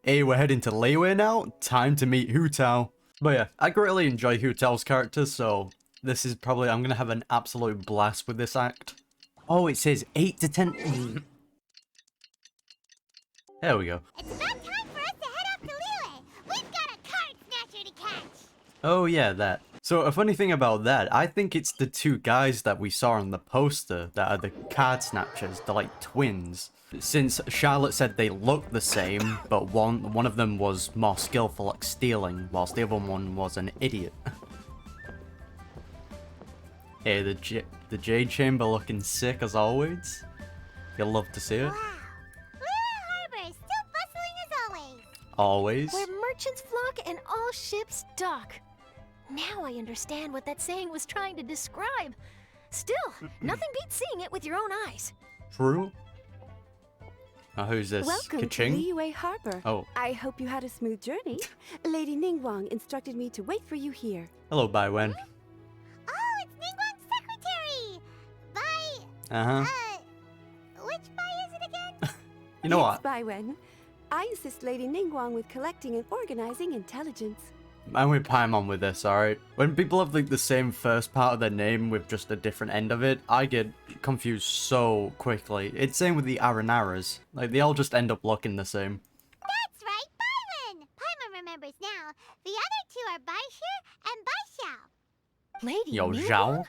Hey, we're heading to Liyue now. Time to meet Hu Tao. But yeah, I greatly enjoy Hu Tao's character, so this is probably, I'm gonna have an absolute blast with this act. Oh, it says 8 to 10. There we go. It's about time for us to head off to Liyue. We've got a card snatcher to catch. Oh yeah, that. So a funny thing about that, I think it's the two guys that we saw on the poster that are the card snatchers. They're like twins. Since Charlotte said they look the same, but one of them was more skillful at stealing, whilst the other one was an idiot. Hey, the Jade Chamber looking sick as always. You'll love to see it. Wow. Liyue Harbor is still bustling as always. Always. Where merchants flock and all ships dock. Now I understand what that saying was trying to describe. Still, nothing beats seeing it with your own eyes. True. Now who's this? Welcome to Keqing? Liyue Harbor. Oh. I hope you had a smooth journey. Lady Ningguang instructed me to wait for you here. Hello, Baiwen. Oh, it's Ningguang's secretary. Bai. Uh-huh. Which Bai is it again? You know It's what? Baiwen. I assist Lady Ningguang with collecting and organizing intelligence. I'm with Paimon with this, alright? When people have like the same first part of their name with just a different end of it, I get confused so quickly. It's same with the Aranaras. Like, they all just end up looking the same. That's right, Byron. Paimon remembers now. The other two are Baishir and Baishao. Lady Yo, Ningguang? Zhao?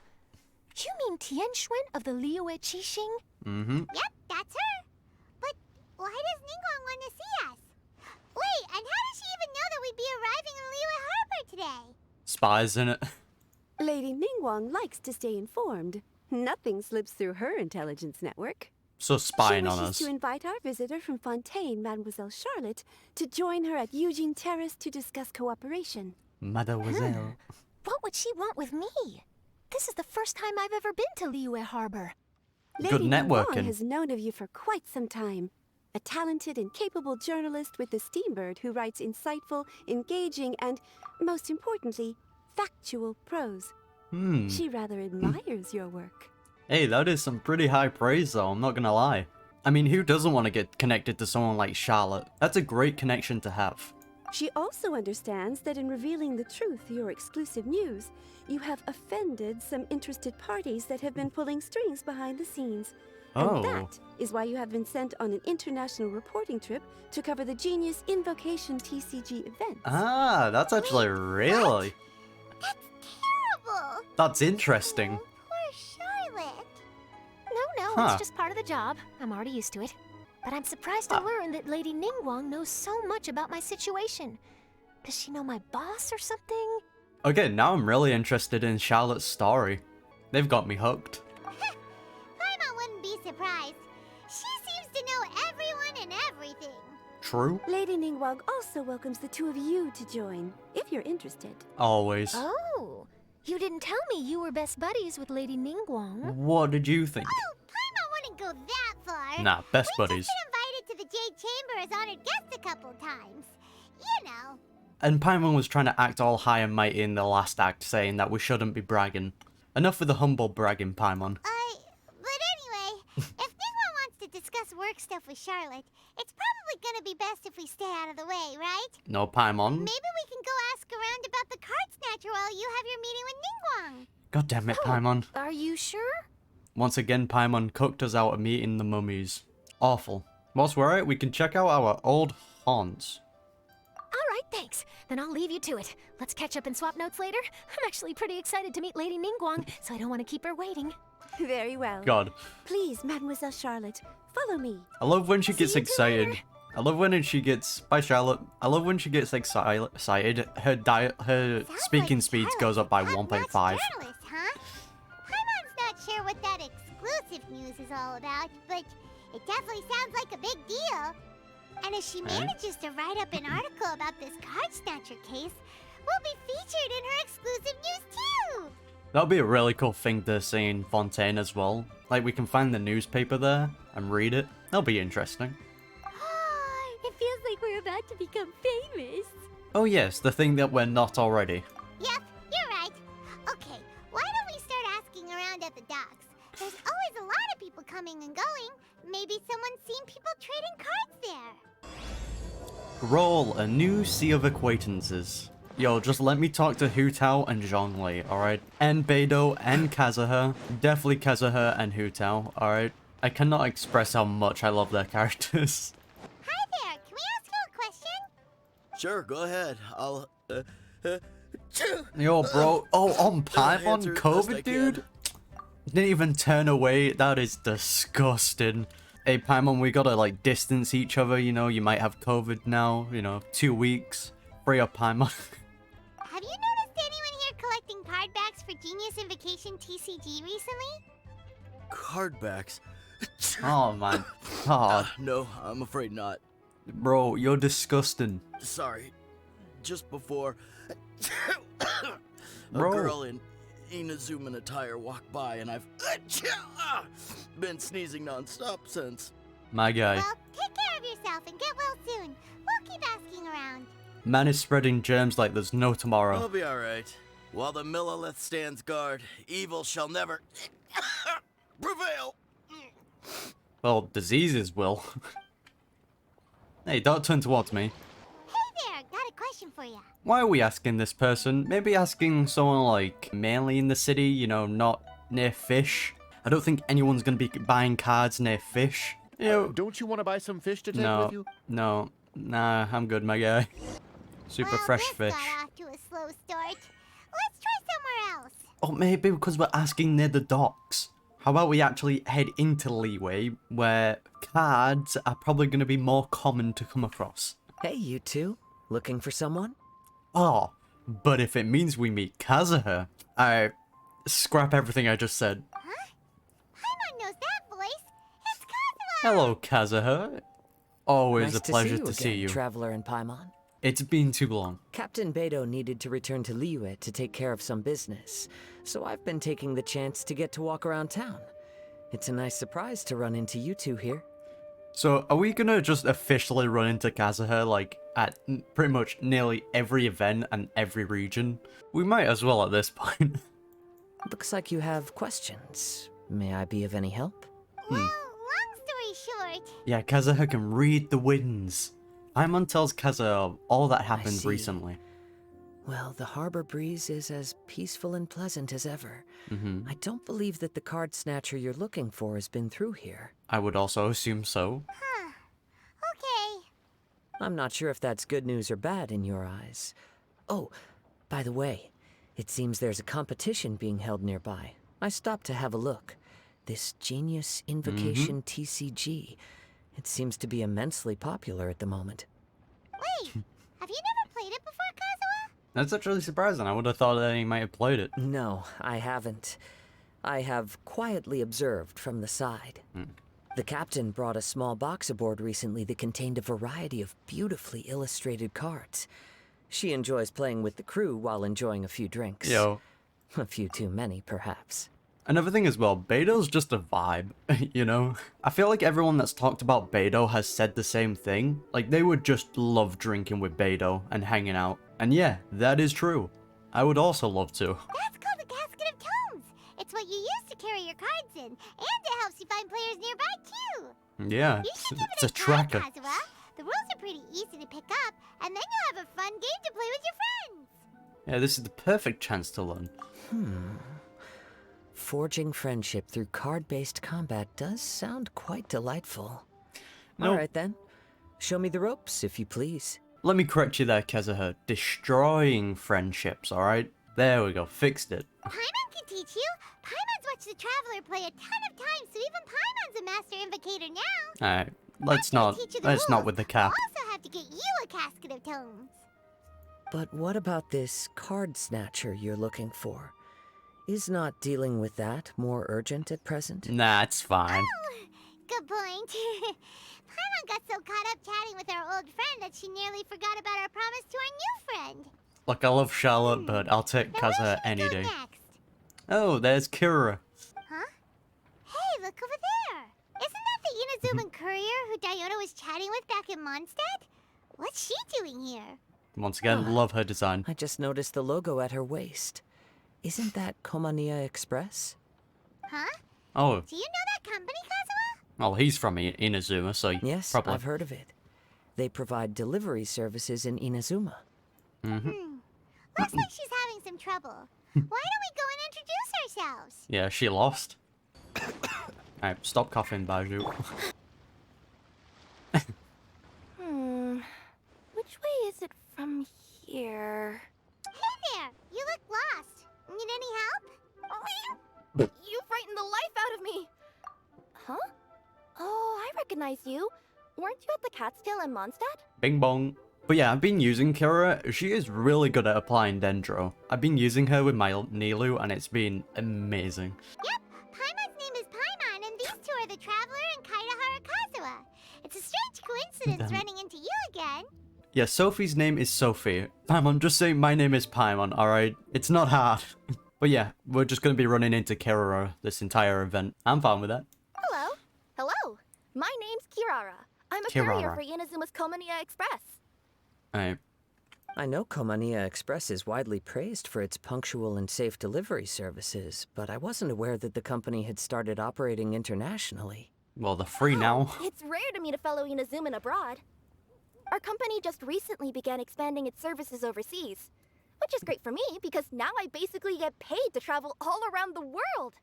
You mean Tianxuan of the Liyue Qixing? Mm-hmm. Yep, that's her. But why does Ningguang want to see us? Wait, and how does she even know that we'd be arriving in Liyue Harbor today? Spies in it. Lady Ningguang likes to stay informed. Nothing slips through her intelligence network. So spying she on wishes us. to invite our visitor from Fontaine, Mademoiselle Charlotte, to join her at Eugene Terrace to discuss cooperation. Mademoiselle. What would she want with me? This is the first time I've ever been to Liyue Harbor. Good Lady networking. Ningguang has known of you for quite some time. A talented and capable journalist with the Steambird who writes insightful, engaging, and, most importantly, factual prose. She rather admires your work. Hey, that is some pretty high praise though, I'm not gonna lie. I mean, who doesn't want to get connected to someone like Charlotte? That's a great connection to have. She also understands that in revealing the truth, your exclusive news, you have offended some interested parties that have been pulling strings behind the scenes. Oh. And that is why you have been sent on an international reporting trip to cover the Genius Invocation TCG event. Ah, that's actually really... That's terrible. That's interesting. Poor Charlotte. No, Huh. it's just part of the job. I'm already used to it. But I'm surprised to learn that Lady Ningguang knows so much about my situation. Does she know my boss or something? Okay, now I'm really interested in Charlotte's story. They've got me hooked. Paimon wouldn't be surprised. She seems to know everyone and everything. True? Lady Ningguang also welcomes the two of you to join, if you're interested. Always. Oh, you didn't tell me you were best buddies with Lady Ningguang. What did you think? Oh, Paimon wouldn't go that far. Nah, best We buddies. just been invited to the Jade Chamber as honored guests a couple times. You know. And Paimon was trying to act all high and mighty in the last act, saying that we shouldn't be bragging. Enough with the humble bragging, Paimon. But anyway, if Ningguang wants to discuss work stuff with Charlotte, it's probably gonna be best if we stay out of the way, right? No, Paimon. Maybe we can go ask around about the card snatcher while you have your meeting with Ningguang. God damn it, Paimon. Are you sure? Once again, Paimon cooked us out of meeting the mummies. Awful. Whilst we're out, we can check out our old haunts. All right, thanks. Then I'll leave you to it. Let's catch up and swap notes later. I'm actually pretty excited to meet Lady Ningguang, so I don't want to keep her waiting. Very well. God. Please, Mademoiselle Charlotte, follow me. I love when she See gets you excited. later. I love when she gets... Bye, Charlotte. I love when she gets excited. Her speaking speed goes up by 1.5. Journalist, huh? Paimon's not sure what that exclusive news is all about, but it definitely sounds like a big deal. And if she manages to write up an article about this card snatcher case, we'll be featured in her exclusive news too! That'll be a really cool thing to see in Fontaine as well. Like, we can find the newspaper there and read it. That'll be interesting. It feels like we're about to become famous. Oh yes, the thing that we're not already. Yep, you're right. Okay, why don't we start asking around at the docks? There's always a lot of people coming and going. Maybe someone's seen people trading cards there. Roll a new sea of acquaintances. Yo, just let me talk to Hu Tao and Zhongli, alright? And Beidou and Kazuha. Definitely Kazuha and Hu Tao, alright? I cannot express how much I love their characters. Hi there, can we ask you a question? Sure, go ahead. I'll, Yo, bro. Oh, on answer Paimon, best I COVID, can. dude? Didn't even turn away. That is disgusting. Hey, Paimon, we gotta, like, distance each other, you know? You might have COVID now, you know, 2 weeks. Free up, Paimon. Have you noticed anyone here collecting card backs for Genius Invocation TCG recently? Card backs. Oh, man. Oh, No, I'm afraid not. bro, you're disgusting. Sorry. Just before a Bro. girl in Inazuman attire walked by, and I've been sneezing nonstop since. My guy. Well, take care of yourself and get well soon. We'll keep asking around. Man is spreading germs like there's no tomorrow. I'll be alright. While the Millilith stands guard, evil shall never prevail. Well, diseases will. Hey, don't turn towards me. Hey there, got a question for you. Why are we asking this person? Maybe asking someone like mainly in the city, you know, not near fish. I don't think anyone's gonna be buying cards near fish. You know, Don't you want to buy some fish to take with no, you? no, nah, I'm good, my guy. Super Well, fresh this fish. got off to a slow start. Let's try somewhere else. Oh, maybe because we're asking near the docks. How about we actually head into Leeway, where cards are probably going to be more common to come across? Hey, you two. Looking for someone? Oh, but if it means we meet Kazuha, I scrap everything I just said. Huh? Paimon knows that voice. It's Kazuha! Hello, Kazuha. Always Nice a pleasure to to see again, you. Traveler in Paimon. It's been too long. Captain Beidou needed to return to Liyue to take care of some business, so I've been taking the chance to get to walk around town. It's a nice surprise to run into you two here. So, are we gonna just officially run into Kazuha, like, at pretty much nearly every event and every region? We might as well at this point. Looks like you have questions. May I be of any help? Well, long story short, Yeah, Kazuha can read the winds. Paimon tells Kazuha all that happened see. recently. Well, the harbor breeze is as peaceful and pleasant as ever. Mm-hmm. I don't believe that the card snatcher you're looking for has been through here. I would also assume so. okay. I'm not sure if that's good news or bad in your eyes. Oh, by the way, it seems there's a competition being held nearby. I stopped to have a look. This Genius Invocation TCG. It seems to be immensely popular at the moment. Wait, have you never played it before, Kazuha? That's actually surprising. I would have thought that he might have played it. No, I haven't. I have quietly observed from the side. The captain brought a small box aboard recently that contained a variety of beautifully illustrated cards. She enjoys playing with the crew while enjoying a few drinks. Yo. A few too many, perhaps. Another thing as well, Beidou's just a vibe, you know? I feel like everyone that's talked about Beidou has said the same thing. Like, they would just love drinking with Beidou and hanging out. And yeah, that is true. I would also love to. That's called the Casket of Tomes. It's what you use to carry your cards in, and it helps you find players nearby, too. Yeah, You should give it's it a try, tracker. Kazuha. The rules are pretty easy to pick up, and then you'll have a fun game to play with your friends. Yeah, this is the perfect chance to learn. Forging friendship through card-based combat does sound quite delightful. No. All right, then. Show me the ropes, if you please. Let me correct you there, Kazuha. Destroying friendships, alright? There we go, fixed it. Paimon can teach you. Paimon's watched the Traveler play a ton of times, so even Paimon's a master invocator now. Alright, let's After I not, teach you the let's not rules, with the cap. I'll also have to get you a Casket of Tomes. But what about this card snatcher you're looking for? Is not dealing with that more urgent at present? Nah, it's fine. Oh, good point. Paimon got so caught up chatting with our old friend that she nearly forgot about our promise to our new friend. Look, I love Charlotte, but I'll take Now where Kazuha should we any go day. next? Oh, there's Kirara. Huh? Hey, look over there. Isn't that the Inazuman courier who Diona was chatting with back in Mondstadt? What's she doing here? Once again, love her design. I just noticed the logo at her waist. Isn't that Komania Express? Huh? Oh, Do you know that company, Kazuha? well, he's from Inazuma, so Yes, probably. I've heard of it. They provide delivery services in Inazuma. Looks like she's having some trouble. Why don't we go and introduce ourselves? Yeah, she lost. Alright, stop coughing, Baju. Which way is it from here? Hey there, you look lost. Need any help? You frightened the life out of me! Huh? Oh, I recognize you. Weren't you at the Catskill in Mondstadt? Bing bong. But yeah, I've been using Kirara. She is really good at applying Dendro. I've been using her with my Nilu, and it's been amazing. Yep, Paimon's name is Paimon, and these two are the Traveler and Kaidahara Kazuha. It's a strange coincidence running into you again. Yeah, Sophie's name is Sophie. Paimon, just say my name is Paimon, alright? It's not hard. But yeah, we're just gonna be running into Kirara this entire event. I'm fine with that. Hello. Hello. My name's Kirara. I'm a courier for Inazuma's Komaniya Express. Alright. I know Komaniya Express is widely praised for its punctual and safe delivery services, but I wasn't aware that the company had started operating internationally. Well, they're free now. It's rare to meet a fellow Inazuman abroad. Our company just recently began expanding its services overseas, which is great for me because now I basically get paid to travel all around the world.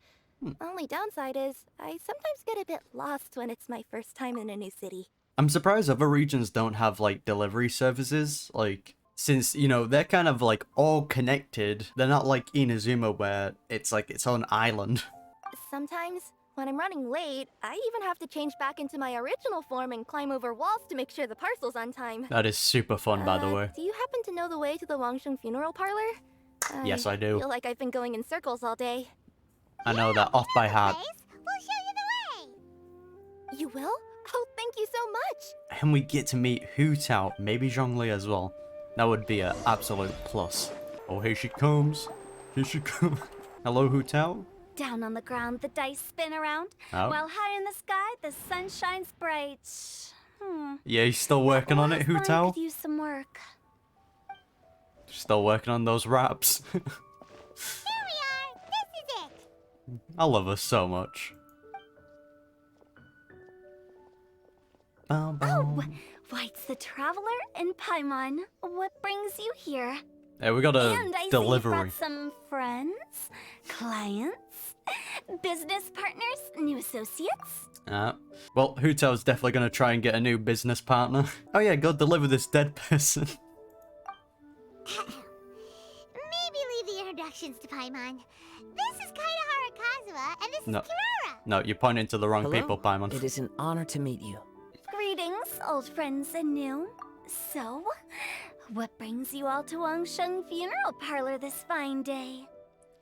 Only downside is I sometimes get a bit lost when it's my first time in a new city. I'm surprised other regions don't have, like, delivery services, like, since, you know, they're kind of, like, all connected. They're not like Inazuma, where it's, like, its own island. Sometimes, when I'm running late, I even have to change back into my original form and climb over walls to make sure the parcel's on time. That is super fun, by the way. Do you happen to know the way to the Wangsheng funeral parlor? Yes, I do. I feel like I've been going in circles all day. I know that off by heart. We'll show you the way. You will? Oh, thank you so much! And we get to meet Hu Tao, maybe Zhongli as well. That would be an absolute plus. Oh, here she comes. Here she comes. Hello, Hu Tao? Down on the ground, the dice spin around, while high in the sky, the sun shines bright. Yeah, he's still working on it, Hu Tao. Could use some work. Still working on those raps. Here we are. This is it. I love her so much. Oh, White's the Traveler and Paimon. What brings you here? Hey, we got a And I see delivery. you brought some friends, clients, business partners, new associates. Well, Hu Tao's definitely gonna try and get a new business partner. Oh yeah, go deliver this dead person. Maybe leave the introductions to Paimon. This is Kaidahara Kazuha, and this is Kirara. No, you're pointing to the wrong Hello? people, Paimon. It is an honor to meet you. Greetings, old friends and new. So, what brings you all to Wangsheng Funeral Parlor this fine day?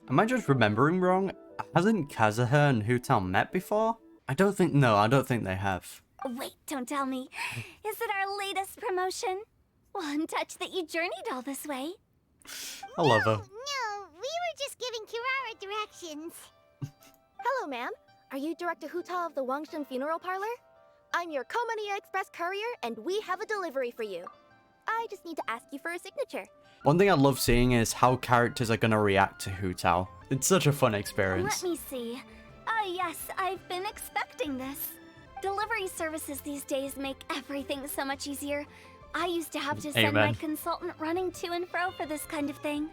Am I just remembering wrong? Hasn't Kazuha and Hu Tao met before? I don't think they have. Wait, don't tell me. Is it our latest promotion? Well, I'm touched that you journeyed all this way. I love her. No, we were just giving Kirara directions. Hello, ma'am. Are you Director Hu Tao of the Wangsheng Funeral Parlor? I'm your Komaniya Express courier, and we have a delivery for you. I just need to ask you for a signature. One thing I love seeing is how characters are gonna react to Hu Tao. It's such a fun experience. Let me see. Ah, yes, I've been expecting this. Delivery services these days make everything so much easier. I used to have to send my Amen. consultant running to and fro for this kind of thing.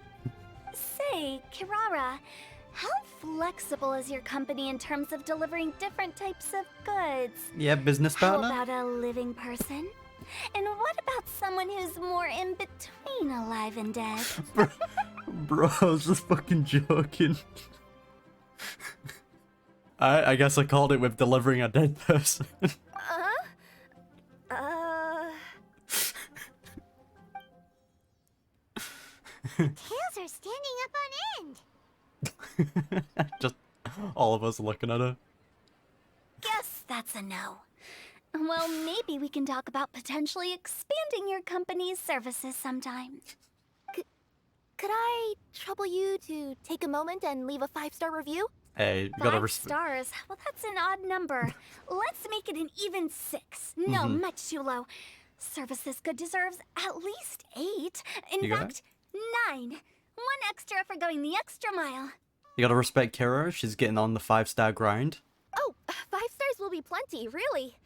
Say, Kirara, how flexible is your company in terms of delivering different types of goods? Yeah, business How partner? about a living person? And what about someone who's more in between alive and dead? Bro, I was just fucking joking. I guess I called it with delivering a dead person. Tails are standing up on end. Just all of us looking at her. Guess that's a no. Well, maybe we can talk about potentially expanding your company's services sometime. Could I trouble you to take a moment and leave a 5-star review? Hey, you gotta 5 stars? Well, that's an odd number. Let's make it an even 6. No, much too low. Services good deserves at least 8. In You got fact, 9. 1 extra for going the extra mile. You gotta respect Kira, she's getting on the 5-star grind. Oh, 5 stars will be plenty, really.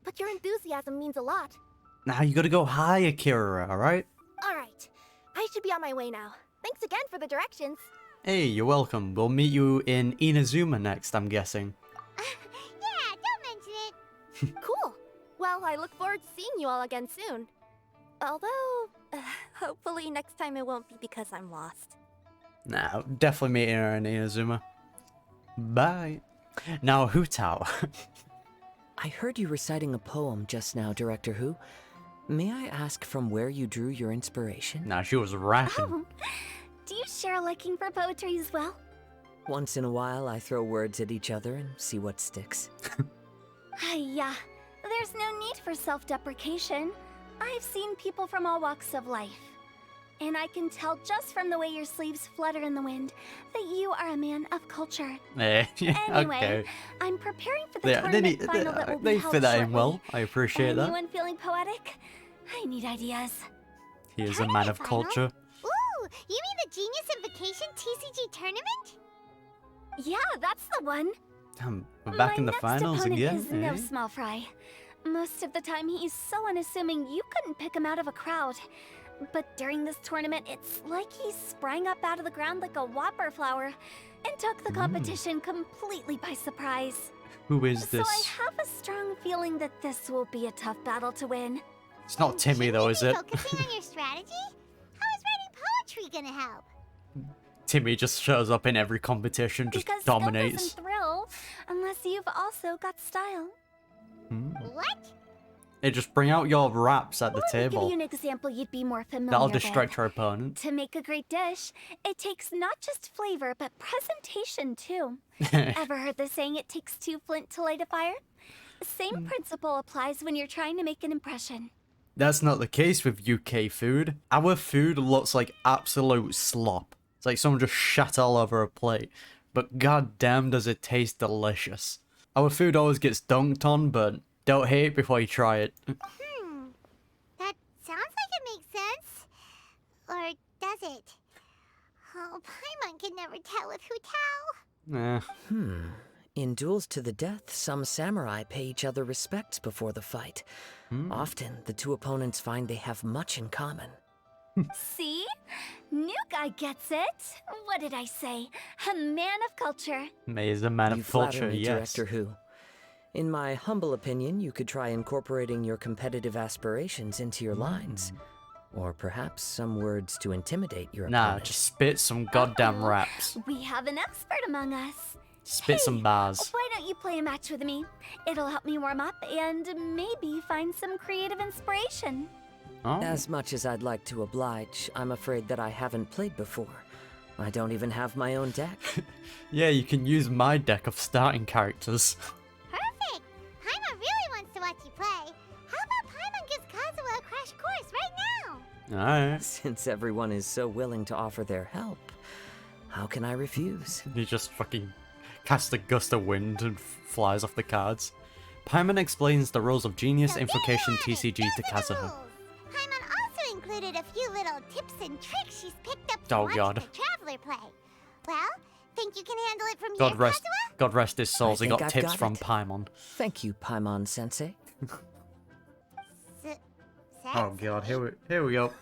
But your enthusiasm means a lot. Now you gotta go higher, Kirara, alright? Alright, I should be on my way now. Thanks again for the directions. Hey, you're welcome. We'll meet you in Inazuma next, I'm guessing. Yeah, don't mention it. Cool. Well, I look forward to seeing you all again soon. Although, hopefully next time it won't be because I'm lost. Nah, definitely meeting her in Inazuma. Bye. Now, Hu Tao. I heard you reciting a poem just now, Director Hu. May I ask from where you drew your inspiration? Nah, she was rapping. Oh, do you share a liking for poetry as well? Once in a while, I throw words at each other and see what sticks. Yeah, there's no need for self-deprecation. I've seen people from all walks of life. And I can tell just from the way your sleeves flutter in the wind that you are a man of culture. Yeah, Anyway, okay. I'm preparing for the tournament final that will be They held fit that in shortly. well. I appreciate that. Anyone feeling poetic? I need ideas. He is a man of Tournament culture. Ooh, you mean the Genius Invocation TCG tournament? Yeah, that's the one. Damn, we're back in the My finals next opponent again. is no eh? small fry. Most of the time, he's so unassuming you couldn't pick him out of a crowd. But during this tournament, it's like he sprang up out of the ground like a whopper flower and took the competition completely by surprise. Who is So I this? have a strong feeling that this will be a tough battle to win. It's not Timmy though, is it? Focusing on your strategy? How is writing poetry gonna help? Timmy just shows up in every competition, just Because dominates. skill doesn't thrill unless you've also got style. What? Hey, just bring out your raps at the Let me give you table. an example you'd be more familiar That'll with. distract your opponent. To make a great dish, it takes not just flavor, but presentation too. Ever heard the saying, it takes two flint to light a fire? Same principle applies when you're trying to make an impression. That's not the case with UK food. Our food looks like absolute slop. It's like someone just shat all over a plate. But goddamn does it taste delicious. Our food always gets dunked on, but don't hate it before you try it. That sounds like it makes sense. Or does it? Oh, Paimon can never tell with Hu Tao. In duels to the death, some samurai pay each other respects before the fight. Often, the two opponents find they have much in common. See? New guy gets it. What did I say? A man of culture. May is a man You of flatter culture, me, yes. Director Hu. In my humble opinion, you could try incorporating your competitive aspirations into your lines. Or perhaps some words to intimidate your Nah, opponent. just spit some goddamn raps. We have an expert among us. Spit some bars. Why don't you play a match with me? It'll help me warm up and maybe find some creative inspiration. Oh. As much as I'd like to oblige, I'm afraid that I haven't played before. I don't even have my own deck. Yeah, you can use my deck of starting characters. Perfect! Paimon really wants to watch you play. How about Paimon gives Kazuha a crash course right now? Alright. Since everyone is so willing to offer their help, how can I refuse? He just fucking casts a gust of wind and flies off the cards. Paimon explains the rules of Genius So there Invocation you have it. TCG Those to are the Kazuha. rules. Paimon also included a few little tips and tricks she's picked up Oh, from God. watching the Traveler play. Well, think you can handle it from God here, rest, Kazuha? God rest his soul. He think got I've tips got from it. Paimon. Thank you, Paimon-sensei. Oh God, here we go.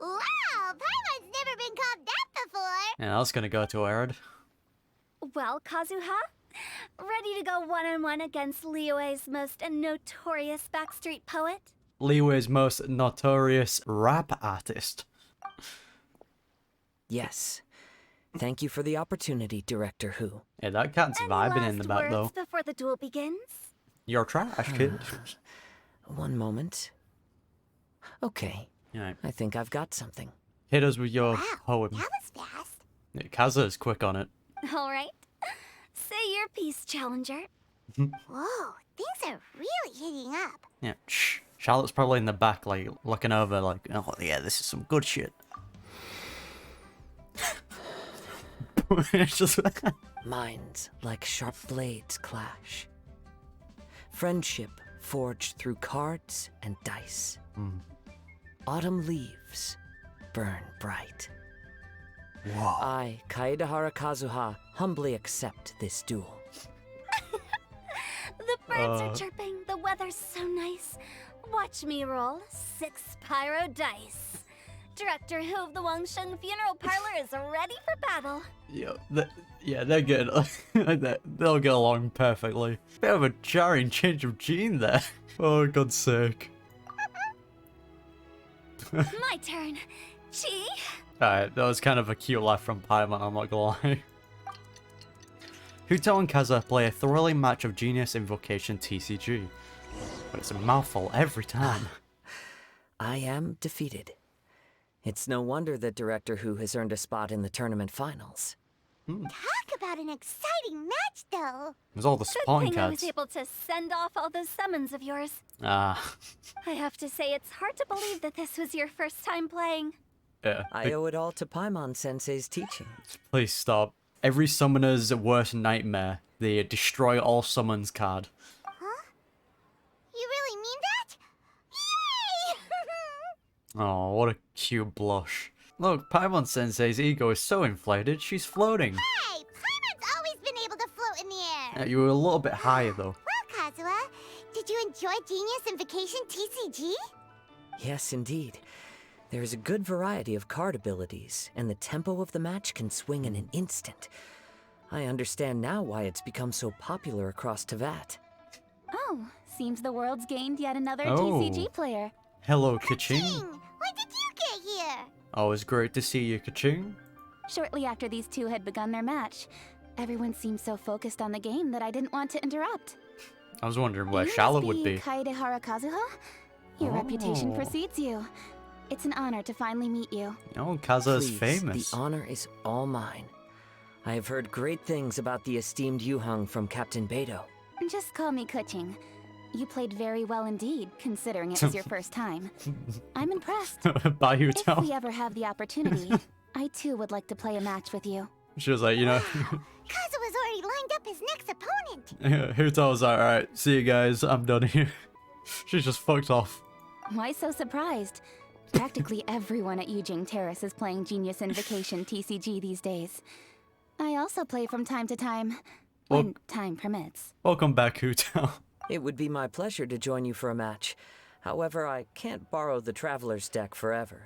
Wow, Paimon's never been called that before. Yeah, that's gonna go to Aaron. Well, Kazuha, ready to go one-on-one against Liyue's most notorious backstreet poet? Liyue's most notorious rap artist. Yes. Thank you for the opportunity, Director Hu. Yeah, that cat's Any vibing in the last back though. words before the duel begins? You're trash, kid. One moment. Okay, Yeah, I think I've got something. hit us with your Wow, poem. that was fast. Yeah, Kazuha's quick on it. All right. Say your piece, Challenger. Whoa, things are really heating up. Yeah, shh. Charlotte's probably in the back, like looking over, like, oh yeah, this is some good shit. It's just Minds like sharp blades clash. Friendship forged through cards and dice. Autumn leaves burn bright. whoa. I, Kaedahara Kazuha, humbly accept this duel. The birds are Uh. chirping, the the weather's so nice. Watch me roll 6 pyro dice. Director Hu of the Wangsheng Funeral Parlor is ready for battle. Yeah, they're good. They'll get along perfectly. Bit of a jarring change of gene there. Oh, God's sake. My turn. Chi? Alright, that was kind of a cute laugh from Paimon, I'm not gonna lie. Hu Tao and Kazuha play a thrilling match of Genius Invocation TCG. But it's a mouthful every time. I am defeated. It's no wonder that Director Hu has earned a spot in the tournament finals. Talk about an exciting match, though. There's all the Good spawn thing I was cards. able to send off all those summons of yours. Ah. I have to say, it's hard to believe that this was your first time playing. Yeah. I owe it all to Paimon Sensei's teaching. Please stop. Every summoner's worst nightmare. The destroy all summons card. Huh? You really mean that? Yay! Oh, what a cute blush. Look, Paimon Sensei's ego is so inflated, she's floating. Hey, Paimon's always been able to float in the air. You were a little bit higher though. Well, Kazuha, did you enjoy Genius Invocation TCG? Yes, indeed. There is a good variety of card abilities, and the tempo of the match can swing in an instant. I understand now why it's become so popular across Teyvat. Oh, seems the world's gained yet another Oh. TCG player. Hello, Keqing. King, when did you get here? Oh, it's great to see you, Keqing. Shortly after these two had begun their match, everyone seemed so focused on the game that I didn't want to interrupt. I was wondering where You Charlotte must would be. Kaedehara Kazuha? Your reputation Oh. precedes you. It's an honor to finally meet you. Oh, Kazuha's Please, famous. the honor is all mine. I have heard great things about the esteemed Yuheng from Captain Beidou. Just call me Keqing. You played very well indeed, considering it was your first time. I'm impressed. By Hu If Tao. we ever have the opportunity, I too would like to play a match with you. She was like, you know. Kazuha's already lined up his next opponent. Hu Tao was like, alright, see you guys, I'm done here. She's just fucked off. Why so surprised? Practically everyone at Yujing Terrace is playing Genius Invocation TCG these days. I also play from time to time, when time permits. Welcome back, Hu Tao. It would be my pleasure to join you for a match. However, I can't borrow the Traveler's deck forever.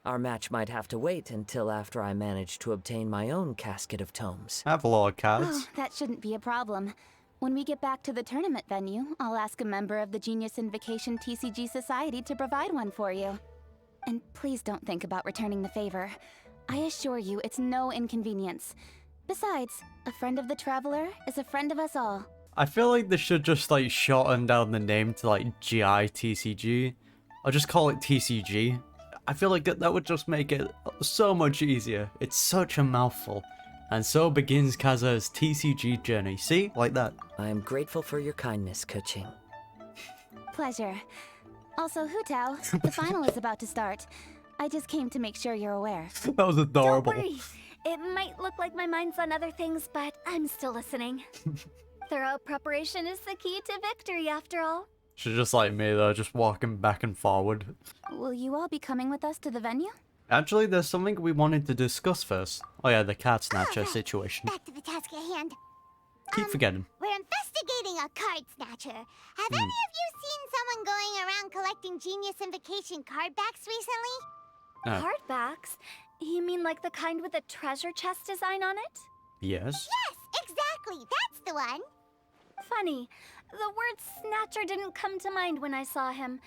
Our match might have to wait until after I manage to obtain my own casket of tomes. I have a lot of Oh, cards. that shouldn't be a problem. When we get back to the tournament venue, I'll ask a member of the Genius Invocation TCG Society to provide one for you. And please don't think about returning the favor. I assure you it's no inconvenience. Besides, a friend of the Traveler is a friend of us all. I feel like they should just like shorten down the name to like GI TCG. Or just call it TCG. I feel like that would just make it so much easier. It's such a mouthful. And so begins Kazuha's TCG journey. See? Like that. I am grateful for your kindness, Keqing. Pleasure. Also, Hu Tao, the final is about to start. I just came to make sure you're aware. That was adorable. Don't worry. It might look like my mind's on other things, but I'm still listening. Thorough preparation is the key to victory, after all. She's just like me though, just walking back and forward. Will you all be coming with us to the venue? Actually, there's something we wanted to discuss first. Oh yeah, the cat snatcher situation. Back to the task at hand. Keep forgetting. We're investigating a card snatcher. Have any of you seen someone going around collecting Genius Invocation card backs recently? Hardbacks? You mean like the kind with a treasure chest design on it? Yes. Yes, exactly. That's the one. Funny. The word snatcher didn't come to mind when I saw him.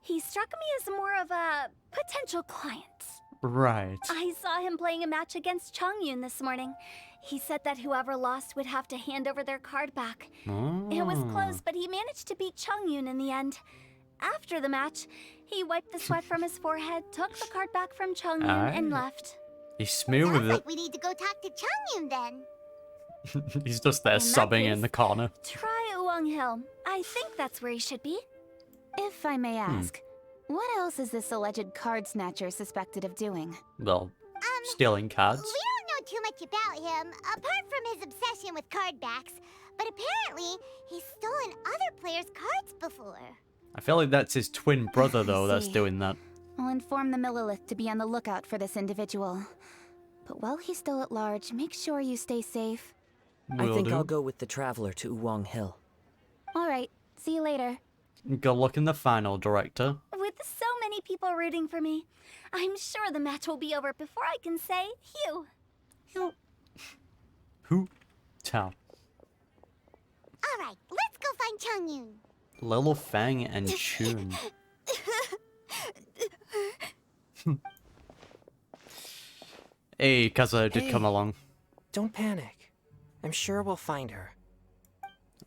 He struck me as more of a potential client. Right. I saw him playing a match against Chongyun this morning. He said that whoever lost would have to hand over their card back. It was close, but he managed to beat Chongyun in the end. After the match, he wiped the sweat from his forehead, took the card back from Chongyun, and left. He's smooth with Sounds it. like we need to go talk to Chongyun then. He's just there In that subbing in case, the corner. Try Uwang Hill. I think that's where he should be. If I may ask, what else is this alleged card snatcher suspected of doing? Well, stealing cards. We don't know too much about him, apart from his obsession with card backs. But apparently, he's stolen other players' cards before. I feel like that's his twin brother though that's see. doing that. I'll inform the Millilith to be on the lookout for this individual. But while he's still at large, make sure you stay safe. I Will think do. I'll go with the Traveler to Uwang Hill. All right, see you later. Good luck in the final, director. With so many people rooting for me, I'm sure the match will be over before I can say Hugh. Hu Tao. Alright, let's go find Chongyun. Little Fang and Chun. Hey, Kazuha did come along. Don't panic. I'm sure we'll find her.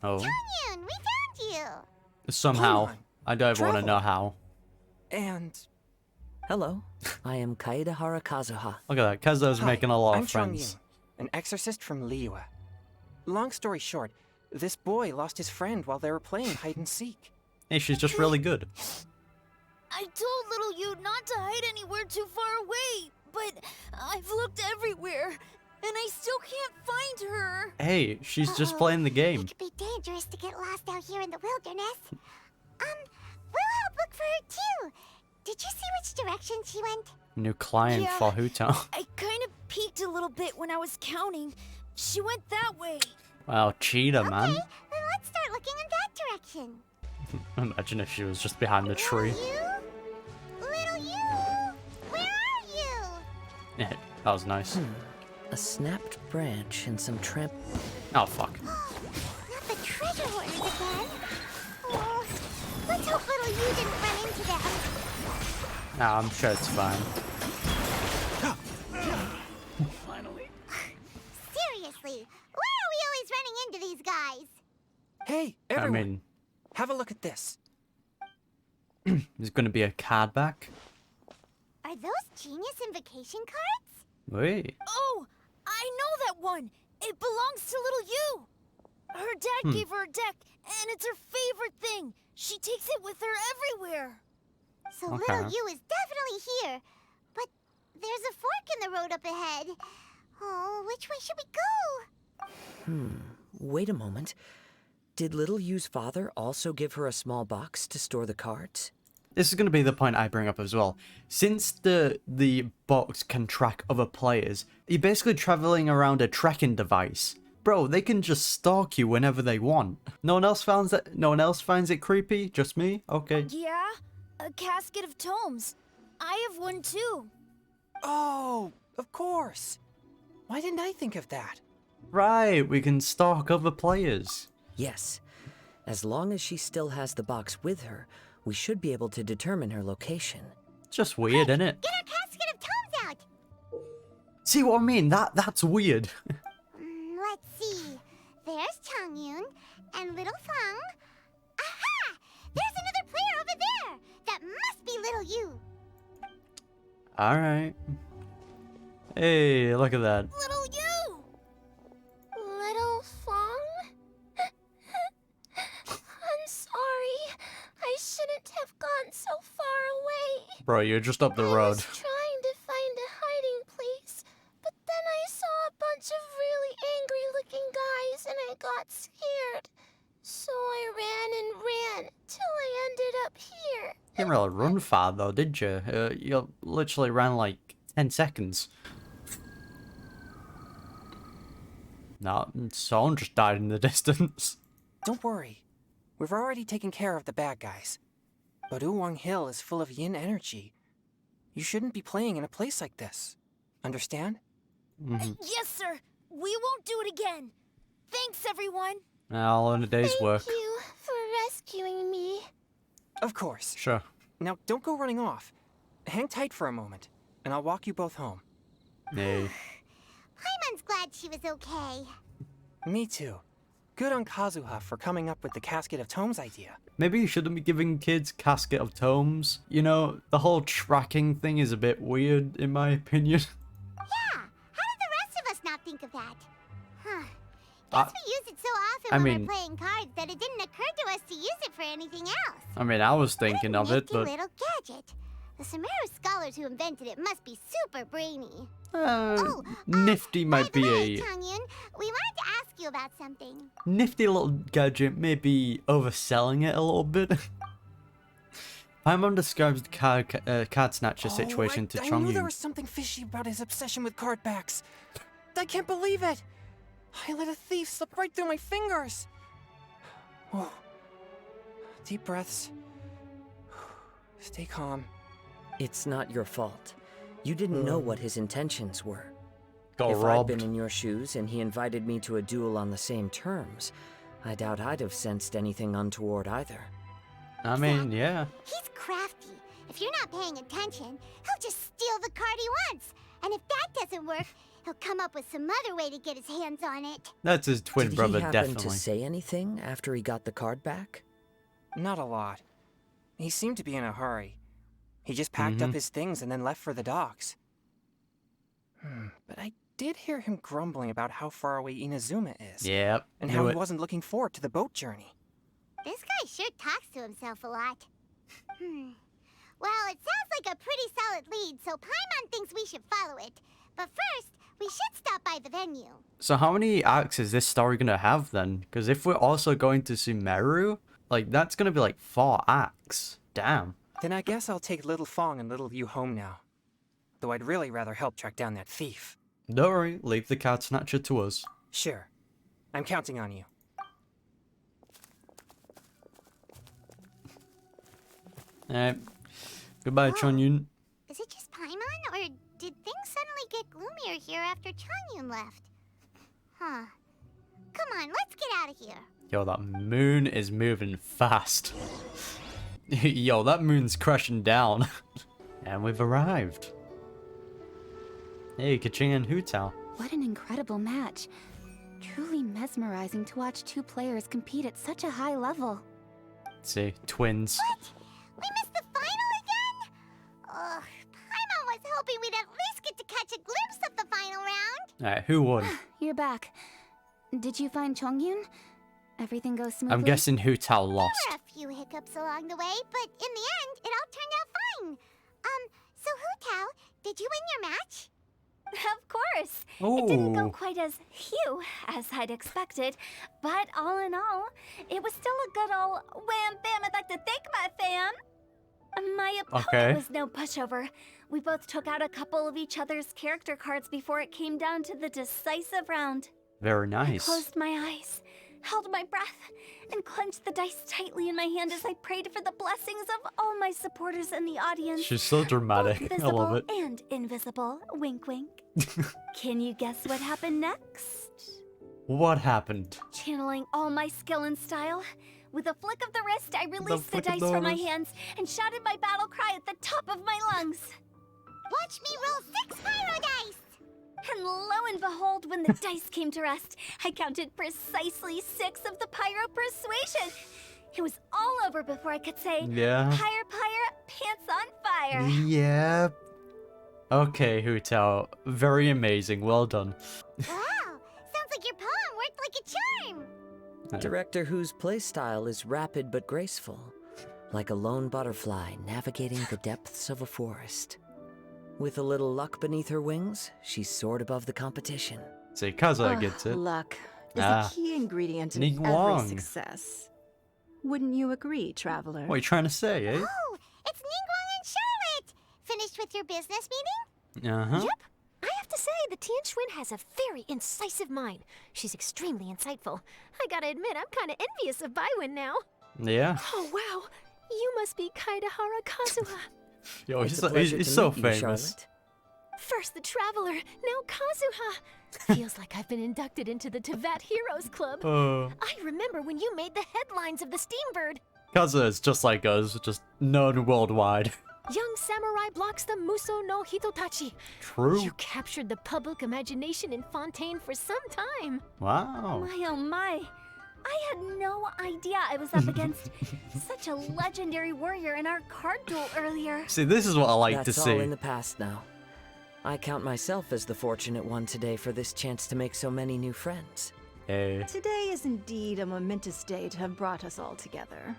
Oh. Chongyun, we found you. Somehow. Hold on. I don't want to Travel. know how. And Hello, I am Kaedahara Kazuha. Look at that. Kazuha's hi, making a lot I'm of friends. Chongyun, an exorcist from Liyue. Long story short, this boy lost his friend while they were playing hide and seek. Hey, she's just really good. I told little you not to hide anywhere too far away, but I've looked everywhere, and I still can't find her. Hey, she's just playing the game. It could be dangerous to get lost out here in the wilderness. We'll help look for her too. Did you see which direction she went? New client Yeah. for Hu Tao. I kind of peeked a little bit when I was counting. She went that way. Wow, cheater, man. Okay, then let's start looking in that direction. Imagine if she was just behind the tree. Little you, where are you? Yeah, that was nice. A snapped branch and some tramp. Oh, fuck. Not the treasure hoarders again. Oh, let's hope little you didn't run into them. Nah, I'm sure it's fine. Seriously, why are we always running into these guys? Hey, I everyone, mean, have a look at this. there's gonna be a card back. Are those genius invocation cards? Wait. Oh, I know that one. It belongs to little you. Her dad gave her a deck, and it's her favorite thing. She takes it with her everywhere. So Okay. little you is definitely here. But there's a fork in the road up ahead. Oh, which way should we go? Wait a moment. Did Little Yu's father also give her a small box to store the cards? This is going to be the point I bring up as well. Since the box can track other players, you're basically traveling around a tracking device. Bro, they can just stalk you whenever they want. No one else finds that. No one else finds it creepy. Just me. Okay. Yeah, a casket of tomes. I have one too. Oh, of course. Why didn't I think of that? Right, we can stalk other players. Yes. As long as she still has the box with her, we should be able to determine her location. Just weird, isn't it? Get our casket of tomes out. See what I mean? That's weird. Let's see. There's Chongyun and little Fang. Aha! There's another player over there. That must be little you. All right. Hey, look at that. Little you! Little Fang? I'm sorry. I shouldn't have gone so far away. Bro, you're just up the I road. was trying to find a hiding place, but then I saw a bunch of really angry-looking guys and I got scared. So I ran till I ended up here. You didn't really run far though, did you? You literally ran like 10 seconds. No, someone just died in the distance. Don't worry. We've already taken care of the bad guys. But Uwang Hill is full of yin energy. You shouldn't be playing in a place like this. Understand? Yes, sir. We won't do it again. Thanks, everyone. All in a day's work. Thank you for rescuing me. Of course. Sure. Now, don't go running off. Hang tight for a moment, and I'll walk you both home. Hey. Paimon's glad she was okay. Me too. Good on Kazuha for coming up with the Casket of Tomes idea. Maybe you shouldn't be giving kids Casket of Tomes. You know, the whole tracking thing is a bit weird, in my opinion. Yeah, how did the rest of us not think of that? Huh. I- Guess we use it so often I when mean- we're playing cards that it didn't occur to us to use it for anything else. I mean, I was thinking What a of it, nifty but little gadget. The Sumeru scholars who invented it must be super brainy. nifty might By the way, be a Chongyun, we wanted to ask you about something. nifty little gadget, maybe overselling it a little bit. Paimon describes the card snatcher situation to I knew there Chongyun. was something fishy about his obsession with card backs. I can't believe it. I let a thief slip right through my fingers. Oh, Deep breaths. Stay calm. It's not your fault. You didn't know what his intentions were. Got If I'd robbed. been in your shoes and he invited me to a duel on the same terms, I doubt I'd have sensed anything untoward either. I mean, yeah. He's crafty. If you're not paying attention, he'll just steal the card he wants. And if that doesn't work, he'll come up with some other way to get his hands on it. That's his twin Did brother, he happen definitely. to say anything after he got the card back? Not a lot. He seemed to be in a hurry. He just packed up his things and then left for the docks. But I did hear him grumbling about how far away Inazuma is. Yep. And knew how it. he wasn't looking forward to the boat journey. This guy sure talks to himself a lot. Well, it sounds like a pretty solid lead, so Paimon thinks we should follow it. But first, we should stop by the venue. So how many acts is this story gonna have then? Because if we're also going to Sumeru, like that's gonna be like 4 acts. Damn. Then I guess I'll take Little Fong and Little Yu home now. Though I'd really rather help track down that thief. Don't worry, leave the card snatcher to us. Sure. I'm counting on you. Alright. Goodbye, Chongyun. Is it just Paimon, or did things suddenly get gloomier here after Chongyun left? Huh. Come on, let's get out of here. Yo, that moon is moving fast. Yo, that moon's crashing down. And we've arrived. Hey, Keqing and Hu Tao. What an incredible match. Truly mesmerizing to watch 2 players compete at such a high level. Let's see, twins. We missed the final again? Ugh, Paimon was hoping we'd at least get to catch a glimpse of the final round. Alright, who won? You're back. Did you find Chongyun? Everything goes smoothly? I'm guessing Hu Tao There lost. were a few hiccups along the way, but in the end, it all turned out fine. So Hu Tao, did you win your match? Of course. It didn't go Ooh. quite as Hugh as I'd expected, but all in all, it was still a good old wham bam. I'd like to thank my fam. My opponent Okay. was no pushover. We both took out a couple of each other's character cards before it came down to the decisive round. Very I nice. closed my eyes, held my breath, and clenched the dice tightly in my hand as I prayed for the blessings of all my supporters in the audience. She's so dramatic. Both I visible love it. and invisible. Wink, wink. Can you guess what happened next? What happened? Channeling all my skill and style, with a flick of the wrist, I released the flick of dice the from my wrist. hands and shouted my battle cry at the top of my lungs. Watch me roll 6 pyro dice! And lo and behold, when the dice came to rest, I counted precisely 6 of the pyro persuasion. It was all over before I could say, Yeah. Pyre, pyre, pants on fire. Yeah. Okay, Hu Tao. Very amazing. Well done. Wow, sounds like your poem worked like a charm. Director Hu's playstyle is rapid but graceful, like a lone butterfly navigating the depths of a forest. With a little luck beneath her wings, she soared above the competition. See, Kazuha gets it. Luck is Ah. a key ingredient in Ningguang. every success. Wouldn't you agree, Traveler? What are you trying to say, eh? Oh, it's Ningguang and Charlotte! Finished with your business meeting? Uh-huh. Yep. I have to say, the Tianquan has a very incisive mind. She's extremely insightful. I gotta admit, I'm kinda envious of Baiwen now. Yeah. Oh, wow. You must be Kaidahara Kazuha. Yo, It's he's, a so, pleasure he's to so meet you, famous. Charlotte. First the Traveler, now Kazuha. Feels like I've been inducted into the Tevat Heroes Club. I remember when you made the headlines of the Steambird. Kazuha is just like us, just known worldwide. Young samurai blocks the Muso no Hitotachi. True. You captured the public imagination in Fontaine for some time. Wow. My oh my. I had no idea I was up against such a legendary warrior in our card duel earlier. See, this is what I like That's to all see. in the past now. I count myself as the fortunate one today for this chance to make so many new friends. Hey. Today is indeed a momentous day to have brought us all together.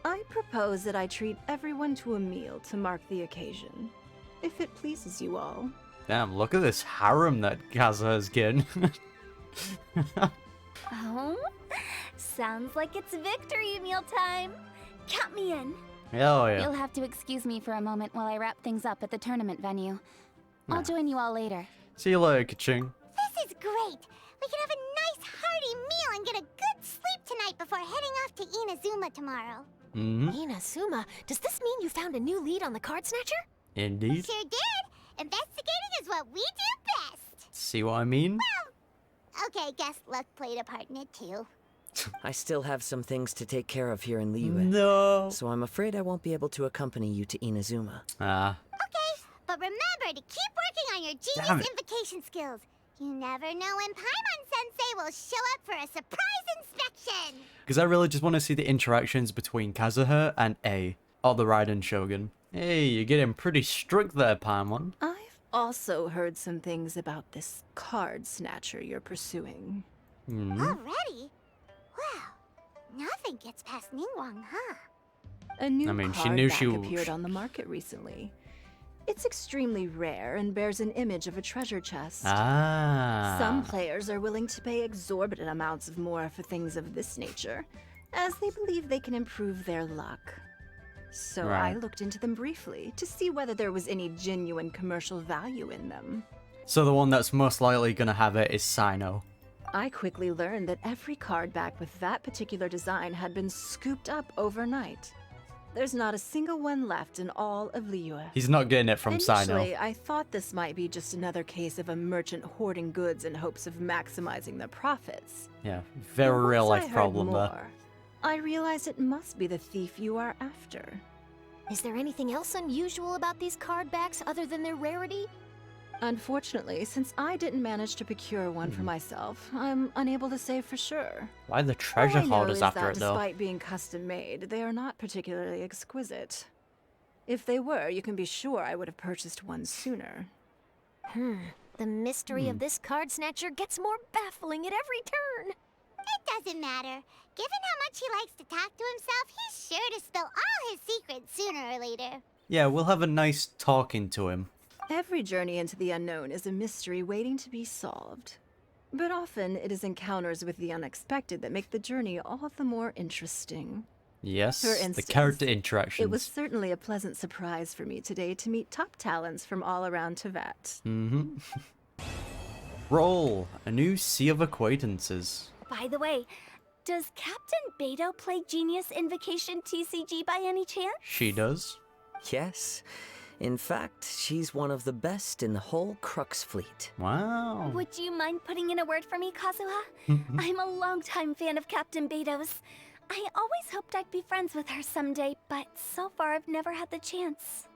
I propose that I treat everyone to a meal to mark the occasion, if it pleases you all. Damn, look at this harem that Kazuha's getting. Oh, sounds like it's victory meal time. Count me in. Hell yeah. You'll have to excuse me for a moment while I wrap things up at the tournament venue. Nah. I'll join you all later. See you later, Keqing. This is great. We can have a nice hearty meal and get a good sleep tonight before heading off to Inazuma tomorrow. Inazuma, does this mean you found a new lead on the Card Snatcher? Indeed. Sure did. Investigating is what we do best. See what I mean? Well, okay, guess luck played a part in it too. I still have some things to take care of here in Liyue. No. So I'm afraid I won't be able to accompany you to Inazuma. Ah. Okay, but remember to keep working on your Damn genius it. invocation skills. You never know when Paimon-sensei will show up for a surprise inspection. Because I really just want to see the interactions between Kazuha and A, or the Raiden Shogun. Hey, you're getting pretty strict there, Paimon. I've also heard some things about this card snatcher you're pursuing. Already? Wow, nothing gets past Ningguang, huh? A new she card knew back she appeared on the market recently. It's extremely rare and bears an image of a treasure chest. Ah. Some players are willing to pay exorbitant amounts of more for things of this nature, as they believe they can improve their luck. So I Right. looked into them briefly to see whether there was any genuine commercial value in them. So the one that's most likely gonna have it is Sino. I quickly learned that every card back with that particular design had been scooped up overnight. There's not a single one left in all of Liyue. He's not getting it from Initially, Sino. I thought this might be just another case of a merchant hoarding goods in hopes of maximizing their profits. Yeah, But very once real I life heard problem there. more, I realized it must be the thief you are after. Is there anything else unusual about these card backs other than their rarity? Unfortunately, since I didn't manage to procure one for myself, I'm unable to say for sure. Why the treasure All I know hoarders is after that it though? despite being custom made, they are not particularly exquisite. If they were, you can be sure I would have purchased one sooner. The mystery of this Card Snatcher gets more baffling at every turn. It doesn't matter. Given how much he likes to talk to himself, he's sure to spill all his secrets sooner or later. Yeah, we'll have a nice talking to him. Every journey into the unknown is a mystery waiting to be solved. But often it is encounters with the unexpected that make the journey all the more interesting. Yes, For the instance, character interactions. It was certainly a pleasant surprise for me today to meet top talents from all around Teyvat. Roll, a new sea of acquaintances. By the way, does Captain Beto play Genius Invocation TCG by any chance? She does. Yes. In fact, she's one of the best in the whole Crux fleet. Wow. Would you mind putting in a word for me, Kazuha? I'm a longtime fan of Captain Beto's. I always hoped I'd be friends with her someday, but so far I've never had the chance.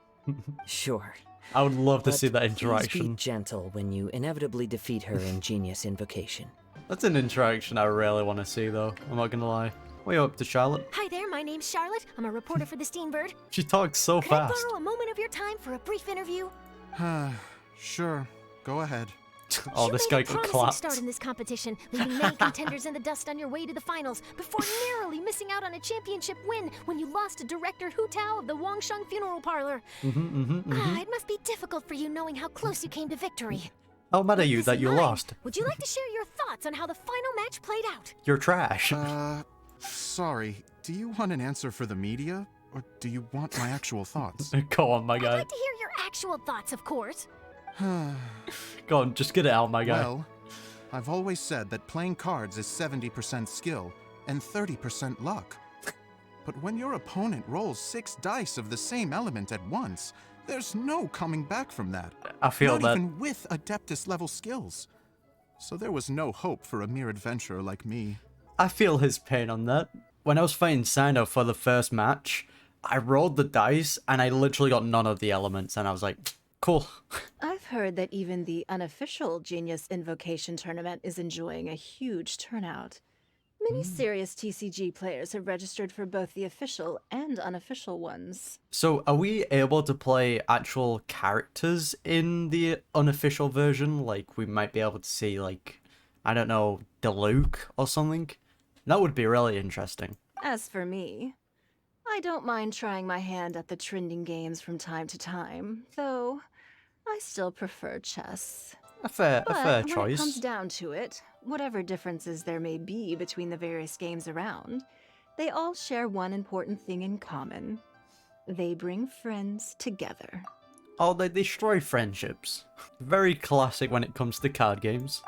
Sure. I would love to But see that Please be interaction. gentle when you inevitably defeat her in Genius Invocation. That's an interaction I really want to see though, I'm not gonna lie. What are you up to, Charlotte? Hi there, my name's Charlotte. I'm a reporter for the Steambird. She talks so Could I fast. borrow a moment of your time for a brief interview? Sure, go ahead. Oh, You this made guy a got promising clapped. start in this competition, leaving many contenders in the dust on your way to the finals, before narrowly missing out on a championship win when you lost to director Hu Tao of the Wangsheng Funeral Parlor. It must be difficult for you knowing how close you came to victory. How mad are you With that this in you mind, lost? Would you like to share your thoughts on how the final match played out? You're trash. Sorry, do you want an answer for the media? Or do you want my actual thoughts? Go on, my I'd guy. like to hear your actual thoughts, of course. Go on, just get it out, my guy. Well, I've always said that playing cards is 70% skill and 30% luck. But when your opponent rolls 6 dice of the same element at once, there's no coming back from that. I feel Not that. even with Adeptus level skills. So there was no hope for a mere adventurer like me. I feel his pain on that. When I was fighting Sino for the first match, I rolled the dice and I literally got none of the elements and I was like, cool. I've heard that even the unofficial Genius Invocation tournament is enjoying a huge turnout. Many serious TCG players have registered for both the official and unofficial ones. So are we able to play actual characters in the unofficial version? Like we might be able to see like, I don't know, Diluc or something? That would be really interesting. As for me, I don't mind trying my hand at the trending games from time to time, though I still prefer chess. A fair But when it choice. comes down to it, whatever differences there may be between the various games around, they all share one important thing in common. They bring friends together. Oh, they destroy friendships. Very classic when it comes to card games.